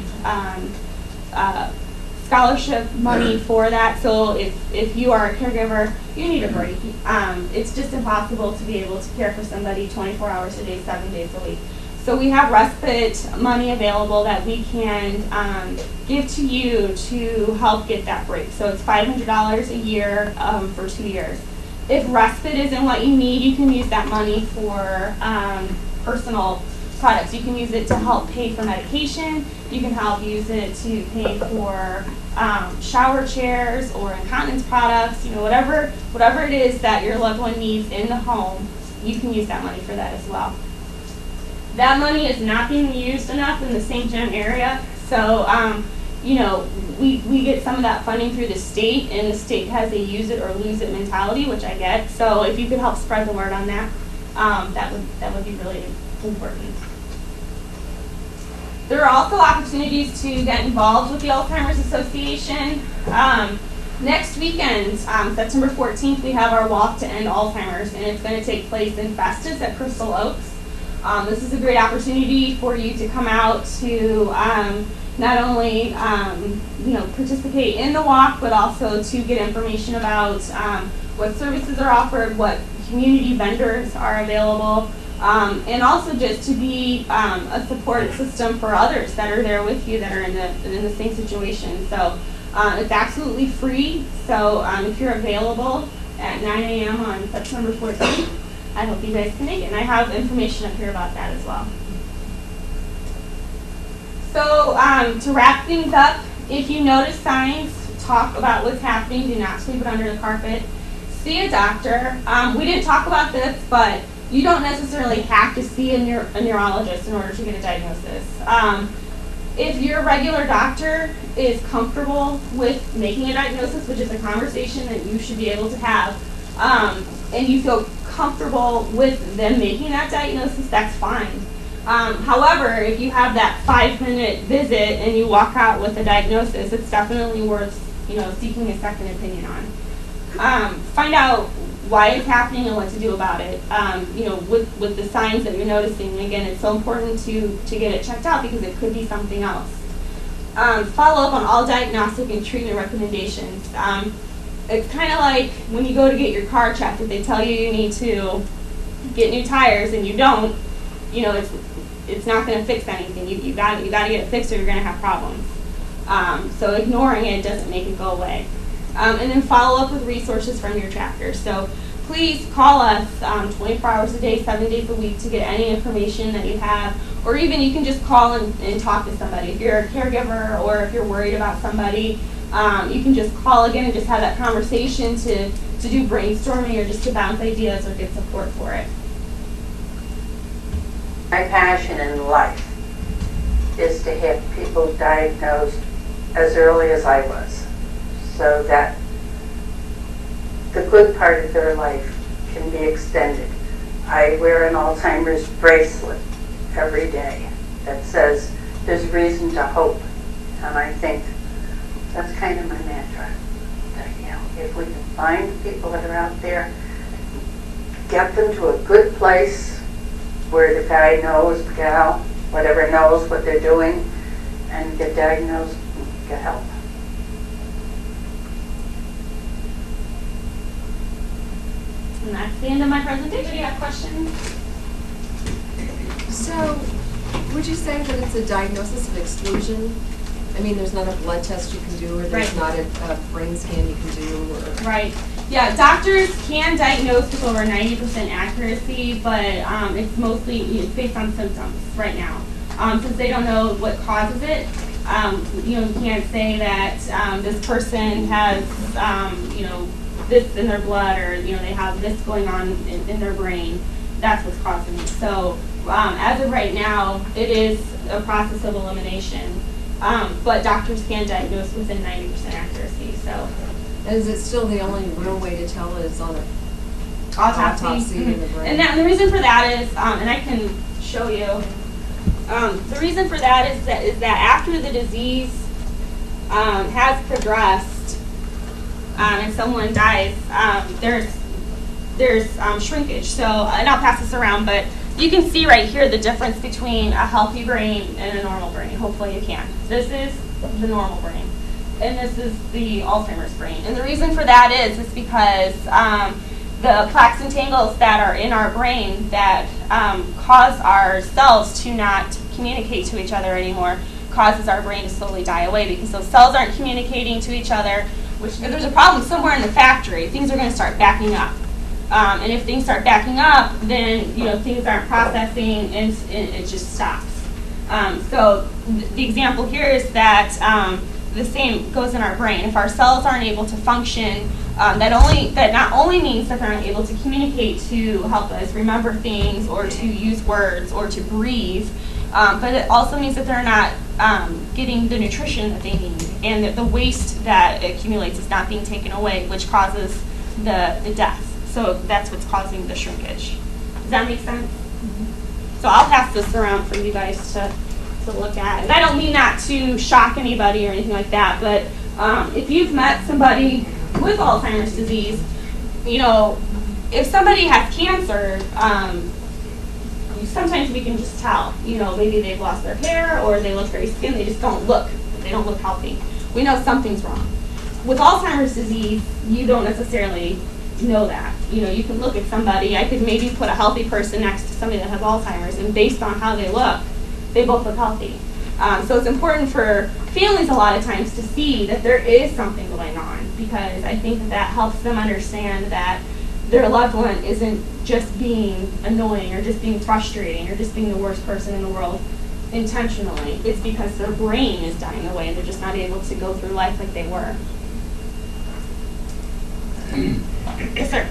scholarship money for that. So if you are a caregiver, you need a break. It's just impossible to be able to care for somebody 24 hours a day, 7 days a week. So we have respite money available that we can give to you to help get that break. So it's $500 a year for 2 years. If respite isn't what you need, you can use that money for personal products. You can use it to help pay for medication. You can help use it to pay for shower chairs or incontinence products. Whatever it is that your loved one needs in the home, you can use that money for that as well. That money is not being used enough in the St. John area. So, we get some of that funding through the state, and the state has a use it or lose it mentality, which I get. So if you could help spread the word on that, that would be really important. There are also opportunities to get involved with the Alzheimer's Association. Next weekend, September 14th, we have our Walk to End Alzheimer's, and it's going to take place in Festus at Crystal Oaks. This is a great opportunity for you to come out to not only participate in the walk, but also to get information about what services are offered, what community vendors are available, and also just to be a support system for others that are there with you that are in the same situation. So it's absolutely free. So if you're available at 9 a.m. on September 14th, I hope you guys can make it. And I have information up here about that as well. So to wrap things up, if you notice signs, talk about what's happening. Do not sweep it under the carpet. See a doctor. We didn't talk about this, but you don't necessarily have to see a neurologist in order to get a diagnosis. If your regular doctor is comfortable with making a diagnosis, which is a conversation that you should be able to have, and you feel comfortable with them making that diagnosis, that's fine. However, if you have that 5-minute visit and you walk out with a diagnosis, it's definitely worth seeking a second opinion on. Find out why it's happening and what to do about it. With the signs that you're noticing. And again, it's so important to get it checked out because it could be something else. Follow up on all diagnostic and treatment recommendations. It's kind of like when you go to get your car checked, if they tell you need to get new tires and you don't, it's not going to fix anything. You got to get it fixed or you're going to have problems. So ignoring it doesn't make it go away. And then follow up with resources from your chapter. So please call us 24 hours a day, 7 days a week to get any information that you have. Or even you can just call and talk to somebody. If you're a caregiver or if you're worried about somebody, you can just call again and just have that conversation to do brainstorming or just to bounce ideas or get support for it. My passion in life is to have people diagnosed as early as I was, so that the good part of their life can be extended. I wear an Alzheimer's bracelet every day that says there's reason to hope, and I think that's kind of my mantra. That, if we can find people that are out there, get them to a good place where the guy knows, the gal, whatever knows what they're doing, and get diagnosed and get help. And that's the end of my presentation. Do you have questions? So, would you say that it's a diagnosis of exclusion? I mean, there's not a blood test you can do, or there's not a brain scan you can do, or... Right. Yeah, doctors can diagnose with over 90% accuracy, but it's mostly based on symptoms right now. Since they don't know what causes it, you can't say that this person has, this in their blood, or they have this going on in their brain. That's what's causing it. So as of right now, it is a process of elimination. But doctors can diagnose within 90% accuracy. So, is it still the only real way to tell is on an autopsy in the brain? And the reason for that is, and I can show you. The reason for that is that after the disease has progressed and someone dies, there's shrinkage. So, and I'll pass this around, but you can see right here the difference between a healthy brain and a normal brain. Hopefully you can. This is the normal brain. and this is the Alzheimer's brain. And the reason for that is because the plaques and tangles that are in our brain that cause our cells to not communicate to each other anymore causes our brain to slowly die away, because those cells aren't communicating to each other, which if there's a problem somewhere in the factory, things are going to start backing up. And if things start backing up, then things aren't processing, and it just stops. So the example here is that the same goes in our brain. If our cells aren't able to function, that not only means that they're not able to communicate to help us remember things or to use words or to breathe, but it also means that they're not getting the nutrition that they need, and that the waste that accumulates is not being taken away, which causes the death. So that's what's causing the shrinkage. Does that make sense? Mm-hmm. So I'll pass this around for you guys to look at. And I don't mean that to shock anybody or anything like that, but if you've met somebody with Alzheimer's disease, if somebody has cancer, sometimes we can just tell. Maybe they've lost their hair or they look very skinny. They just don't look healthy. We know something's wrong. With Alzheimer's disease, you don't necessarily know that. You can look at somebody. I could maybe put a healthy person next to somebody that has Alzheimer's, and based on how they both look healthy. So it's important for families a lot of times to see that there is something going on, because I think that helps them understand that their loved one isn't just being annoying or just being frustrating or just being the worst person in the world intentionally. It's because their brain is dying away and they're just not able to go through life like they were. Yes, sir.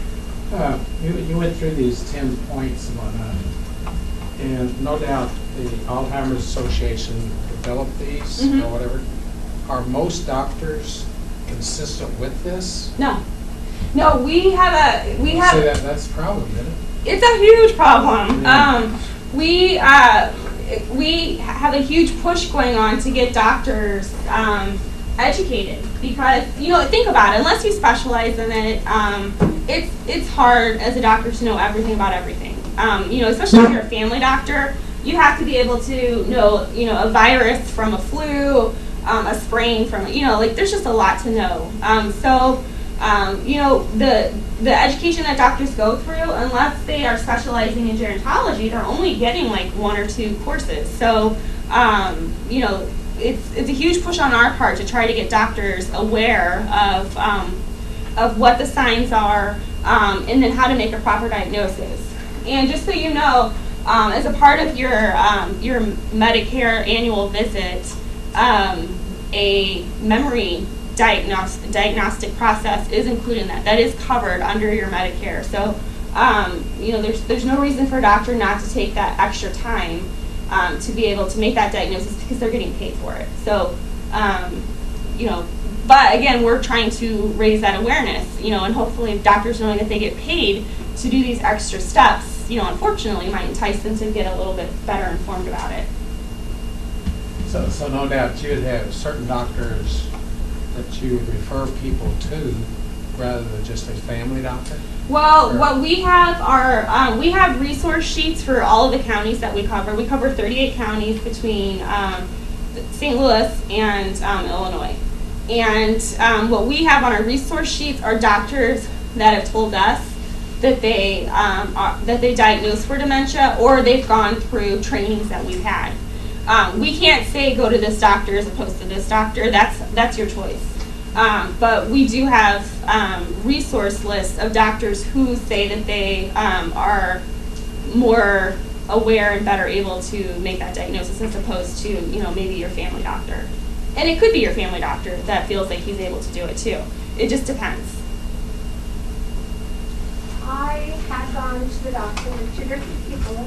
You went through these 10 points and whatnot, and no doubt the Alzheimer's Association developed these or whatever. Are most doctors consistent with this? No, we have Say that's a problem, isn't it? It's a huge problem. Yeah. We have a huge push going on to get doctors educated, because think about it. Unless you specialize in it, it's hard as a doctor to know everything about everything. Especially if you're a family doctor, you have to be able to know a virus from a flu, a sprain from there's just a lot to know. The education that doctors go through, unless they are specializing in gerontology, they're only getting like 1 or 2 courses. So it's a huge push on our part to try to get doctors aware of what the signs are, and then how to make a proper diagnosis. And just so you know, as a part of your Medicare annual visit, a memory diagnostic process is included in that. That is covered under your Medicare. So there's no reason for a doctor not to take that extra time to be able to make that diagnosis, because they're getting paid for it. So but again, we're trying to raise that awareness, and hopefully doctors knowing that they get paid to do these extra steps, unfortunately might entice them to get a little bit better informed about it. So no doubt you'd have certain doctors that you would refer people to rather than just a family doctor? Well, what we have are, we have resource sheets for all of the counties that we cover. We cover 38 counties between St. Louis and Illinois. And what we have on our resource sheets are doctors that have told us that they diagnose for dementia, or they've gone through trainings that we've had. We can't say go to this doctor as opposed to this doctor. That's your choice. But we do have resource lists of doctors who say that they are more aware and better able to make that diagnosis as opposed to maybe your family doctor. And it could be your family doctor that feels like he's able to do it too. It just depends. I had gone to the doctor with 2 different people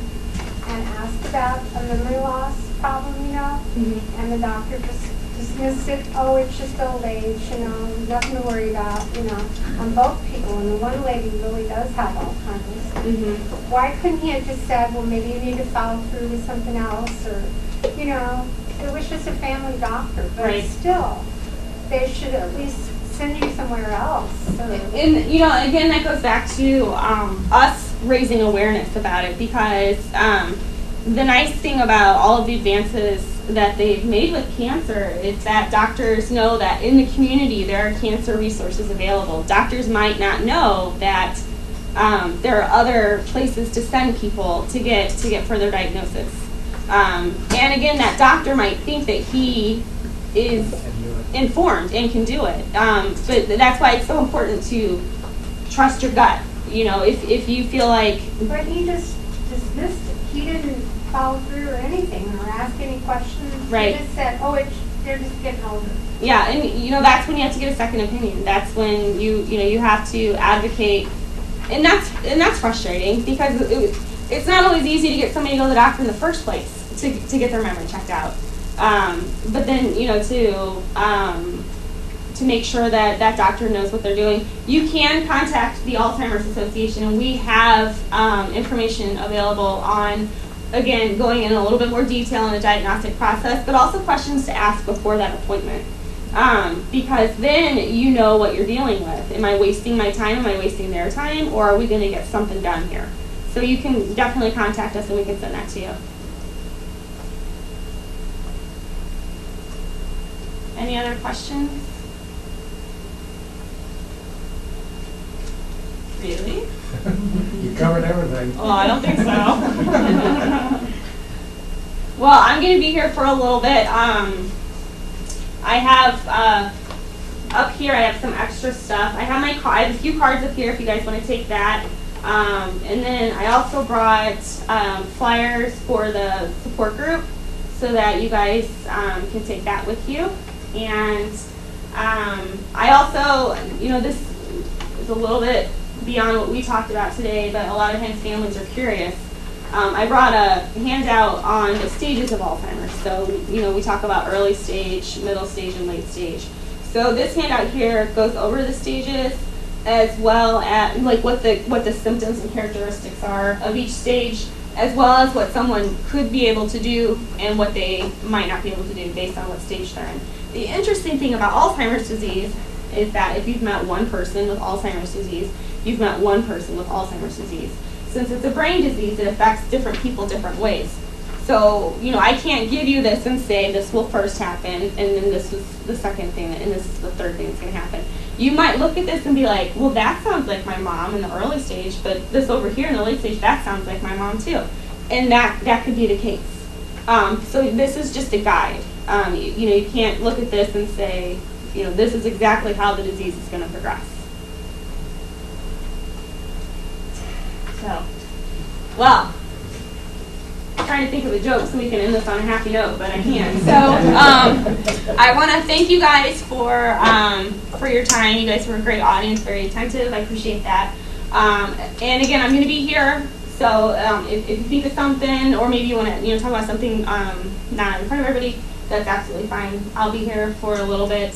and asked about a memory loss problem, Mm-hmm. and the doctor just dismissed it. Oh, it's just old age, nothing to worry about, on both people. And the one lady really does have Alzheimer's. Mm-hmm. Why couldn't he have just said, well, maybe you need to follow through with something else, or, it was just a family doctor, but Right. still, they should at least send you somewhere else. And again, that goes back to us raising awareness about it, because the nice thing about all of the advances that they've made with cancer is that doctors know that in the community there are cancer resources available. Doctors might not know that there are other places to send people to get further diagnosis. And again, that doctor might think that he is informed and can do it. But that's why it's so important to trust your gut. You know, if you feel like... But he just dismissed it. He didn't follow through or anything or ask any questions. Right. He just said, oh, they're just getting older. Yeah, and you know, that's when you have to get a second opinion. That's when you have to advocate. And that's frustrating because it's not always easy to get somebody to go to the doctor in the first place to get their memory checked out. But then, you know, to make sure that that doctor knows what they're doing, you can contact the Alzheimer's Association, and we have information available on, again, going in a little bit more detail in the diagnostic process, but also questions to ask before that appointment. Because then you know what you're dealing with. Am I wasting my time? Am I wasting their time? Or are we going to get something done here? So you can definitely contact us and we can send that to you. Any other questions? Really? You covered everything. Oh, I don't think so. Well, I'm going to be here for a little bit. I have up here, I have some extra stuff. I have I have a few cards up here if you guys want to take that. And then I also brought flyers for the support group so that you guys can take that with you. And I also, you know, this is a little bit beyond what we talked about today, but a lot of times families are curious. I brought a handout on the stages of Alzheimer's. So, you know, we talk about early stage, middle stage, and late stage. So this handout here goes over the stages as well as like what the symptoms and characteristics are of each stage, as well as what someone could be able to do and what they might not be able to do based on what stage they're in. The interesting thing about Alzheimer's disease is that if you've met one person with Alzheimer's disease, you've met one person with Alzheimer's disease. Since it's a brain disease, it affects different people different ways. So, you know, I can't give you this and say this will first happen, and then this is the second thing, and this is the third thing that's going to happen. You might look at this and be like, well, that sounds like my mom in the early stage, but this over here in the late stage, that sounds like my mom too. And that could be the case. So this is just a guide. You know, you can't look at this and say, you know, this is exactly how the disease is going to progress. So, well, I'm trying to think of a joke so we can end this on a happy note, but I can't. So, I want to thank you guys for your time. You guys were a great audience, very attentive. I appreciate that. And again, I'm going to be here. So, if you think of something, or maybe you want to, talk about something not in front of everybody, that's absolutely fine. I'll be here for a little bit.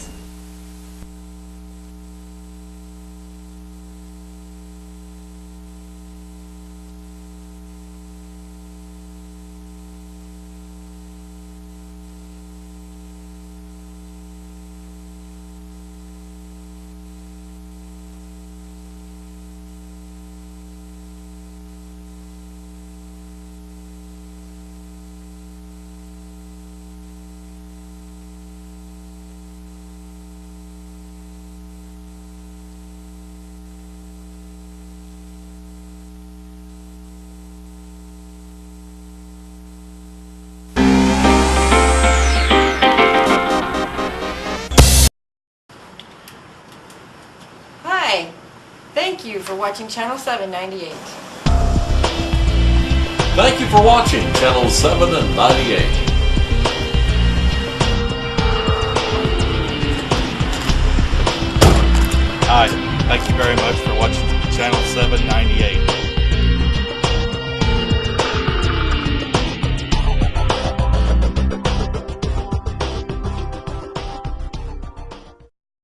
Hi, thank you for watching Channel 798. Thank you for watching Channel 7 and 98. Hi, thank you very much for watching Channel 798.